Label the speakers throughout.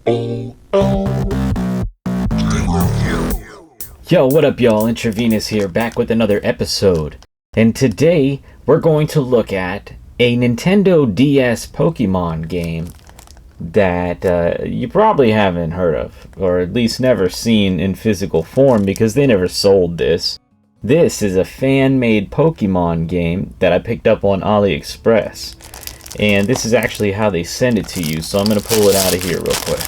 Speaker 1: Yo, what up y'all, IntraVenus here, back with another episode. And today, we're going to look at a Nintendo DS Pokemon game that you probably haven't heard of, or at least never seen in physical form because they never sold this. This is a fan-made Pokemon game that I picked up on AliExpress. And this is actually how they send it to you, so I'm going to pull it out of here real quick.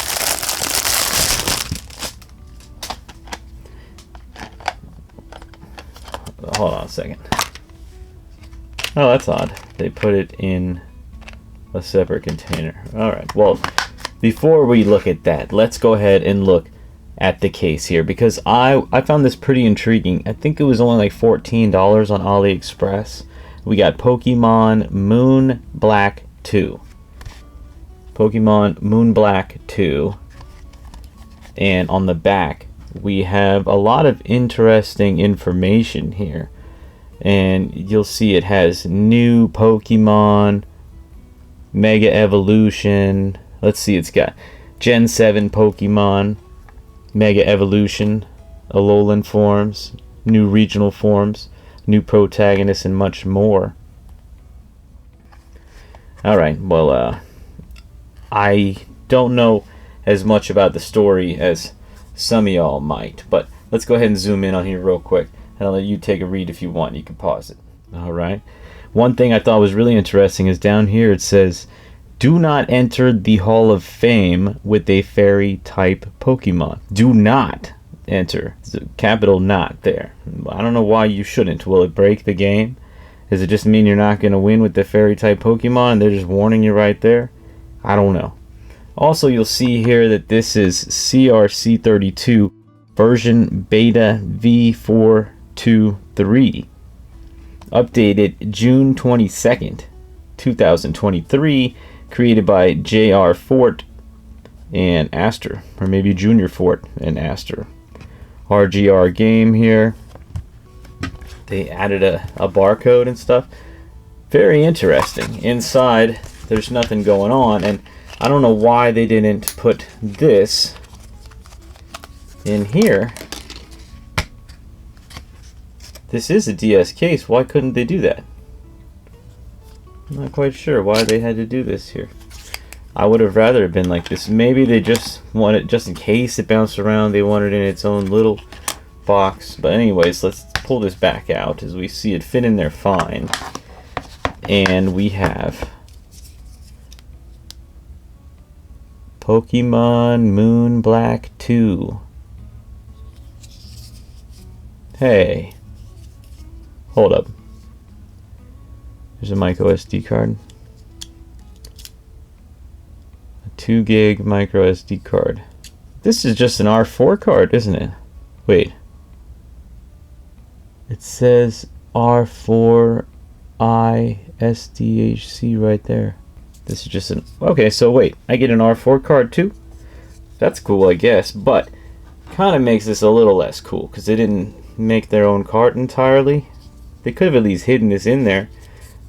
Speaker 1: Hold on a second. Oh, that's odd. They put it in a separate container. Alright, well, before we look at that, let's go ahead and look at the case here, because I found this pretty intriguing. I think it was only like $14 on AliExpress. We got Pokemon Moon Black 2. Pokemon Moon Black 2. And on the back, we have a lot of interesting information here. And you'll see it has new Pokemon, Mega Evolution. Let's see, it's got Gen 7 Pokemon, Mega Evolution, Alolan forms, new regional forms, new protagonists, and much more. Alright, well, I don't know as much about the story as some of y'all might, but let's go ahead and zoom in on here real quick, and I'll let you take a read if you want. You can pause it. Alright. One thing I thought was really interesting is down here it says, do not enter the Hall of Fame with a fairy type Pokemon. Do not enter. It's a capital not there. I don't know why you shouldn't. Will it break the game? Does it just mean you're not going to win with the fairy type Pokemon? They're just warning you right there? I don't know. Also, you'll see here that this is CRC32 version beta V423. Updated June 22nd, 2023. Created by J.R. Fort and Aster, or maybe Junior Fort and Aster. RGR game here. They added a barcode and stuff. Very interesting. Inside, there's nothing going on, and I don't know why they didn't put this in here. This is a DS case. Why couldn't they do that? I'm not quite sure why they had to do this here. I would have rather it been like this. Maybe they just wanted, just in case it bounced around, they wanted it in its own little box. But anyways, let's pull this back out as we see it fit in there fine. And we have Pokemon Moon Black 2. Hey. Hold up. There's a micro SD card. A 2 gig micro SD card. This is just an R4 card, isn't it? Wait. It says R4 ISDHC right there. This is just an... Okay, so wait. I get an R4 card too? That's cool, I guess. But kind of makes this a little less cool because they didn't make their own card entirely. They could have at least hidden this in there.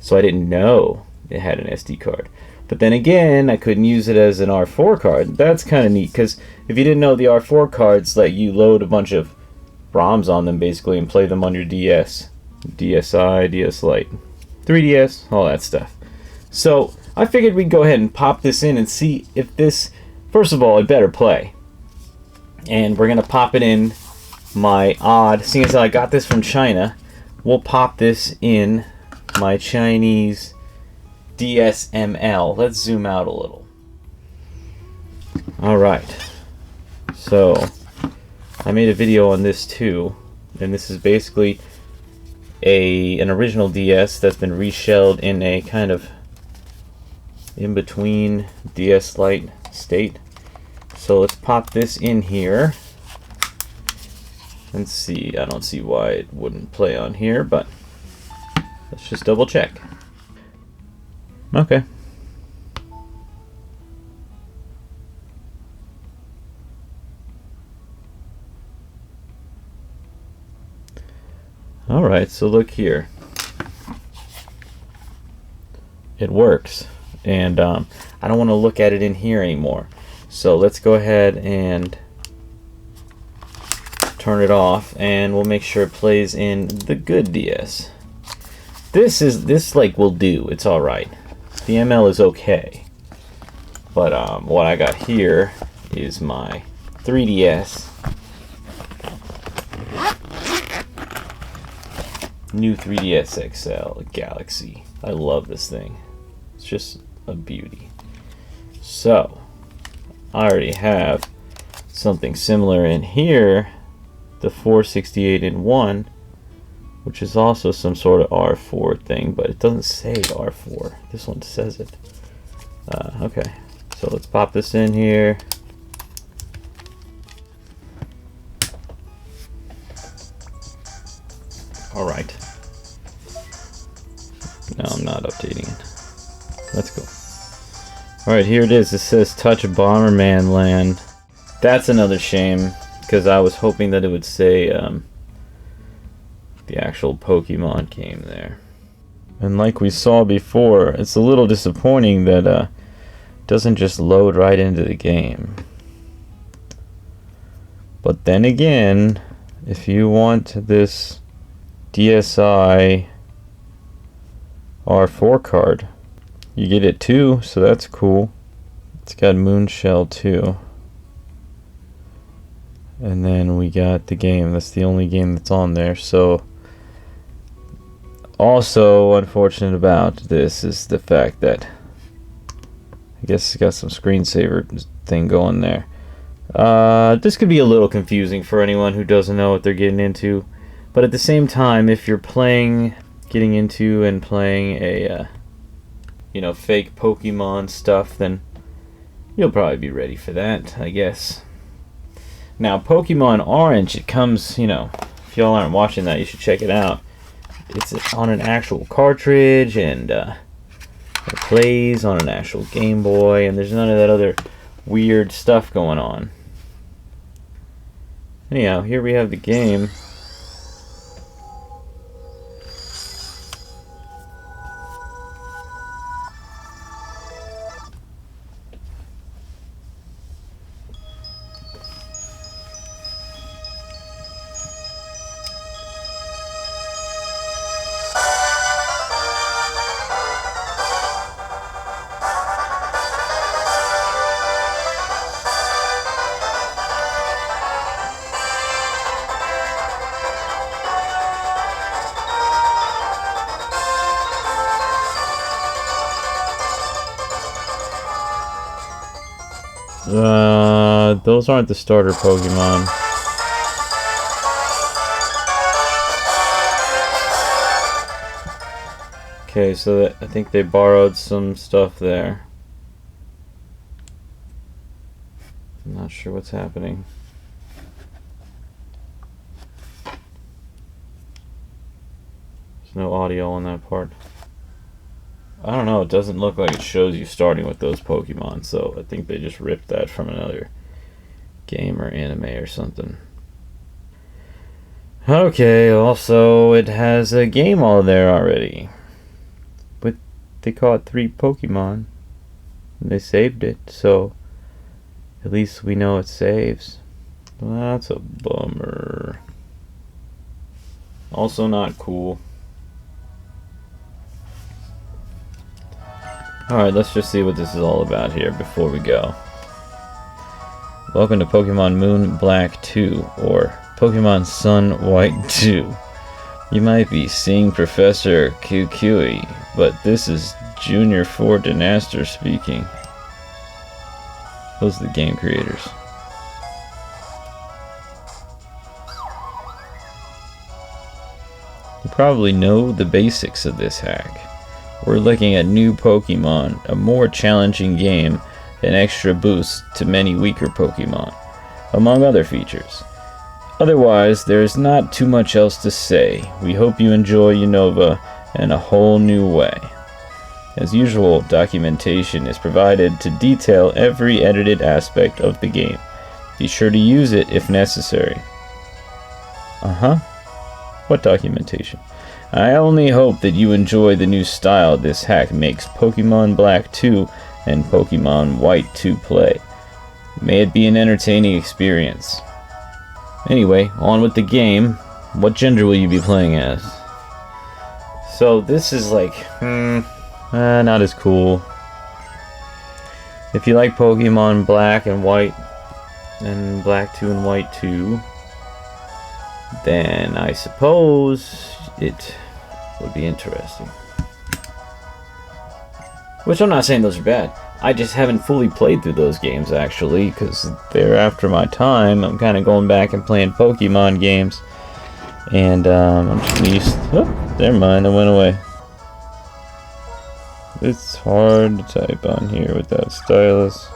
Speaker 1: So I didn't know it had an SD card. But then again, I couldn't use it as an R4 card. That's kind of neat, because if you didn't know, the R4 cards let you load a bunch of ROMs on them, basically, and play them on your DS. DSi, DS Lite, 3DS, all that stuff. So I figured we'd go ahead and pop this in and see if this... First of all, it better play. And we're going to pop it in my odd... Seeing as I got this from China, we'll pop this in my Chinese DSML. Let's zoom out a little. Alright. So, I made a video on this too. And this is basically an original DS that's been reshelled in a kind of in-between DS Lite state. So let's pop this in here. Let's see. I don't see why it wouldn't play on here, but let's just double check. Okay. Alright, so look here. It works. And I don't want to look at it in here anymore. So let's go ahead and turn it off, and we'll make sure it plays in the good DS. This like will do. It's all right. The ML is okay, but what I got here is my 3DS. New 3DS XL Galaxy. I love this thing. It's just a beauty. So I already have something similar in here, the 468 in 1, which is also some sort of R4 thing, but it doesn't say R4. This one says it. Okay, so let's pop this in here. All right. No, I'm not updating it. Let's go. All right, here it is. It says Touch Bomberman Land. That's another shame, because I was hoping that it would say the actual Pokemon game there. And like we saw before, it's a little disappointing that it doesn't just load right into the game. But then again, if you want this DSi R4 card, you get it too, so that's cool. It's got Moonshell too. And then we got the game. That's the only game that's on there. So also unfortunate about this is the fact that I guess it's got some screensaver thing going there. This could be a little confusing for anyone who doesn't know what they're getting into. But at the same time, if you're getting into and playing a, fake Pokemon stuff, then you'll probably be ready for that, I guess. Now, Pokemon Orange, it comes, if y'all aren't watching that, you should check it out. It's on an actual cartridge, and it plays on an actual Game Boy, and there's none of that other weird stuff going on. Anyhow, here we have the game. Those aren't the starter Pokemon. Okay, so I think they borrowed some stuff there. I'm not sure what's happening. There's no audio on that part. I don't know, it doesn't look like it shows you starting with those Pokemon, so I think they just ripped that from another game or anime or something. Okay, also it has a game all there already. But they caught 3 Pokemon. And they saved it, so at least we know it saves. Well, that's a bummer. Also not cool. Alright, let's just see what this is all about here before we go. Welcome to Pokemon Moon Black 2, or Pokemon Sun White 2. You might be seeing Professor Kukui, but this is Junior Ford Dinaster speaking. Those are the game creators. You probably know the basics of this hack. We're looking at new Pokemon, a more challenging game, and extra boosts to many weaker Pokemon, among other features. Otherwise, there is not too much else to say. We hope you enjoy Unova in a whole new way. As usual, documentation is provided to detail every edited aspect of the game. Be sure to use it if necessary. What documentation? I only hope that you enjoy the new style this hack makes Pokemon Black 2 and Pokemon White 2 play. May it be an entertaining experience. Anyway, on with the game. What gender will you be playing as? So this is like, not as cool. If you like Pokemon Black and White, and Black 2 and White 2, then I suppose it would be interesting. Which I'm not saying those are bad. I just haven't fully played through those games, actually, because they're after my time. I'm kind of going back and playing Pokemon games. And I'm just used... Oh, never mind, it went away. It's hard to type on here without stylus.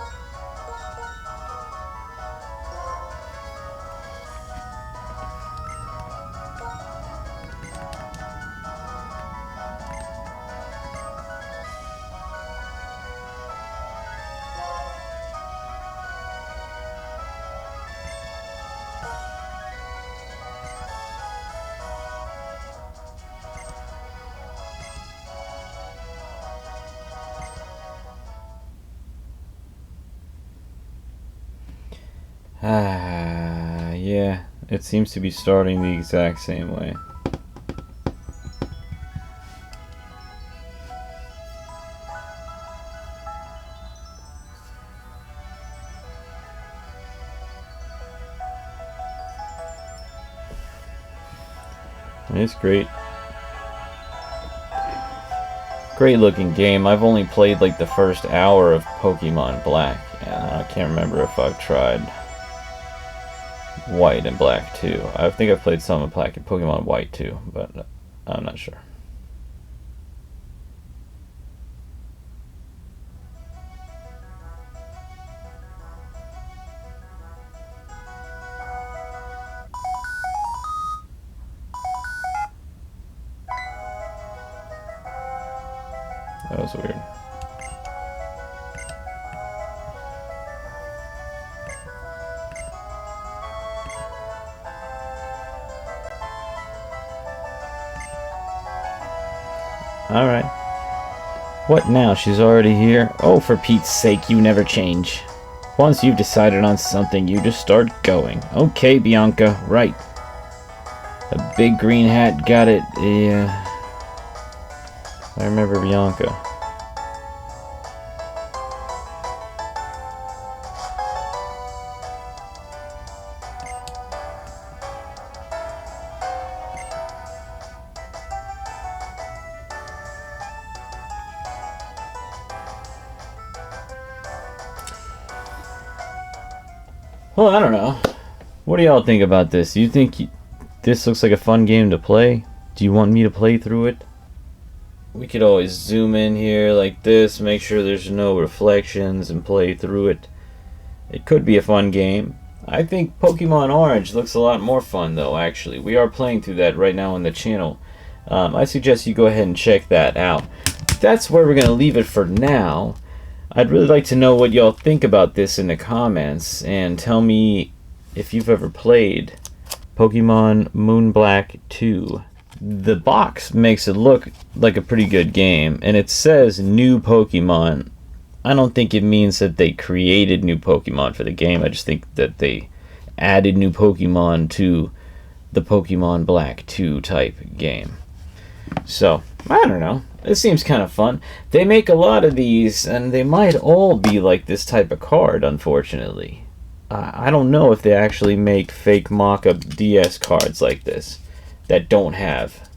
Speaker 1: Yeah, it seems to be starting the exact same way. It's great. Great looking game. I've only played like the first hour of Pokemon Black, and I can't remember if I've tried White and Black too. I think I've played some of Black and Pokemon White too, but I'm not sure. That was weird. Alright. What now? She's already here? Oh, for Pete's sake, you never change. Once you've decided on something, you just start going. Okay, Bianca, right. A big green hat, got it. Yeah. I remember Bianca. Well, I don't know. What do y'all think about this? Do you think this looks like a fun game to play? Do you want me to play through it? We could always zoom in here like this, make sure there's no reflections, and play through it. It could be a fun game. I think Pokemon Orange looks a lot more fun though, actually. We are playing through that right now on the channel. I suggest you go ahead and check that out. That's where we're going to leave it for now. I'd really like to know what y'all think about this in the comments, and tell me if you've ever played Pokemon Moon Black 2. The box makes it look like a pretty good game, and it says new Pokemon. I don't think it means that they created new Pokemon for the game. I just think that they added new Pokemon to the Pokemon Black 2 type game. So, I don't know. It seems kind of fun. They make a lot of these, and they might all be like this type of card, unfortunately. I don't know if they actually make fake mock-up DS cards like this that don't have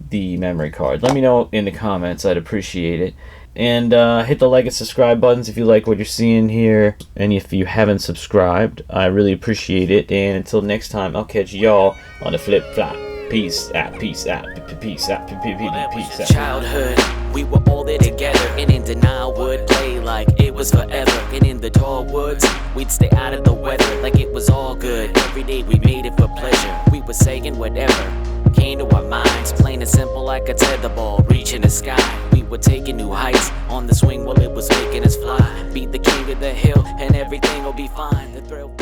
Speaker 1: the memory card. Let me know in the comments. I'd appreciate it. And hit the like and subscribe buttons if you like what you're seeing here. And if you haven't subscribed, I really appreciate it. And until next time, I'll catch y'all on the flip-flop. Peace out, peace out, peace out, peace out.
Speaker 2: Childhood, we were all there together, and in denial would play like it was forever. And in the tall woods, we'd stay out of the weather like it was all good. Every day we made it for pleasure. We were saying whatever came to our minds, plain and simple like a tetherball reaching the sky. We were taking new heights on the swing while it was making us fly. Beat the king of the hill, and everything will be fine. The thrill.